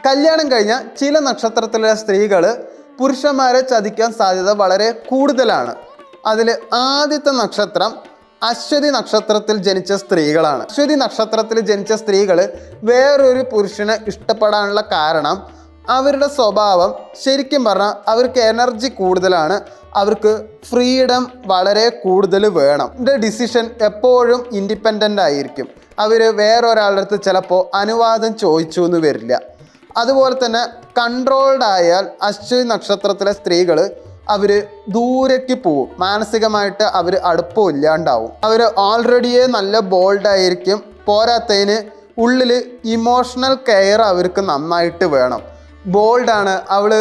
കല്യാണം കഴിഞ്ഞ ചില നക്ഷത്രത്തിലെ സ്ത്രീകൾ പുരുഷന്മാരെ ചതിക്കാൻ സാധ്യത വളരെ കൂടുതലാണ്. അതിൽ ആദ്യത്തെ നക്ഷത്രം അശ്വതി നക്ഷത്രത്തിൽ ജനിച്ച സ്ത്രീകളാണ്. അശ്വതി നക്ഷത്രത്തിൽ ജനിച്ച സ്ത്രീകൾ വേറൊരു പുരുഷനെ ഇഷ്ടപ്പെടാനുള്ള കാരണം അവരുടെ സ്വഭാവം ശരിക്കും പറഞ്ഞാൽ അവർക്ക് എനർജി കൂടുതലാണ്, അവർക്ക് ഫ്രീഡം വളരെ കൂടുതൽ വേണം. ഇതിൻ്റെ ഡിസിഷൻ എപ്പോഴും ഇൻഡിപെൻഡൻ്റ് ആയിരിക്കും. അവർ വേറൊരാളുടെ അടുത്ത് ചിലപ്പോൾ അനുവാദം ചോദിച്ചു എന്ന് വരില്ല. അതുപോലെ തന്നെ കൺട്രോൾഡ് ആയാൽ അശ്വതി നക്ഷത്രത്തിലെ സ്ത്രീകൾ അവർ ദൂരേക്ക് പോവും, മാനസികമായിട്ട് അവർ അടുപ്പമില്ലാണ്ടാവും. അവർ ഓൾറെഡിയേ നല്ല ബോൾഡായിരിക്കും. പോരാത്തതിന് ഉള്ളിൽ ഇമോഷണൽ കെയർ അവർക്ക് നന്നായിട്ട് വേണം. ബോൾഡാണ്, അവൾ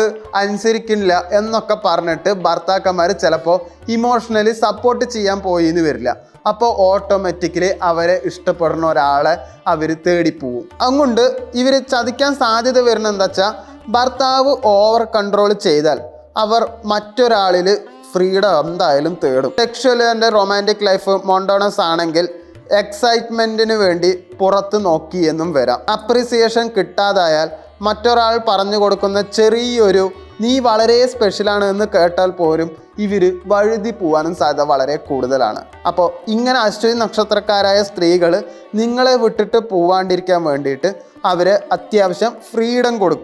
അനുസരിക്കുന്നില്ല എന്നൊക്കെ പറഞ്ഞിട്ട് ഭർത്താക്കന്മാർ ചിലപ്പോൾ ഇമോഷണലി സപ്പോർട്ട് ചെയ്യാൻ പോയി എന്ന് വരില്ല. അപ്പോൾ ഓട്ടോമാറ്റിക്കലി അവരെ ഇഷ്ടപ്പെടുന്ന ഒരാളെ അവർ തേടിപ്പോവും. അതുകൊണ്ട് ഇവർ ചതിക്കാൻ സാധ്യത വരുന്നത് എന്താ വെച്ചാൽ, ഭർത്താവ് ഓവർ കൺട്രോൾ ചെയ്താൽ അവർ മറ്റൊരാളിൽ ഫ്രീഡം എന്തായാലും തേടും. സെക്ഷുവൽ ആൻഡ് റൊമാൻറ്റിക് ലൈഫ് മോണ്ടോണസ് ആണെങ്കിൽ എക്സൈറ്റ്മെൻറ്റിന് വേണ്ടി പുറത്ത് നോക്കി എന്നും വരാം. അപ്രിസിയേഷൻ കിട്ടാതായാൽ മറ്റൊരാൾ പറഞ്ഞു കൊടുക്കുന്ന ചെറിയൊരു നീ വളരെ സ്പെഷ്യലാണ് എന്ന് കേട്ടാൽ പോലും ഇവർ വഴുതി പോകാനും സാധ്യത വളരെ കൂടുതലാണ്. അപ്പോൾ ഇങ്ങനെ അശ്വതി നക്ഷത്രക്കാരായ സ്ത്രീകൾ നിങ്ങളെ വിട്ടിട്ട് പോവാണ്ടിരിക്കാൻ വേണ്ടിയിട്ട് അവർ അത്യാവശ്യം ഫ്രീഡം കൊടുക്കും.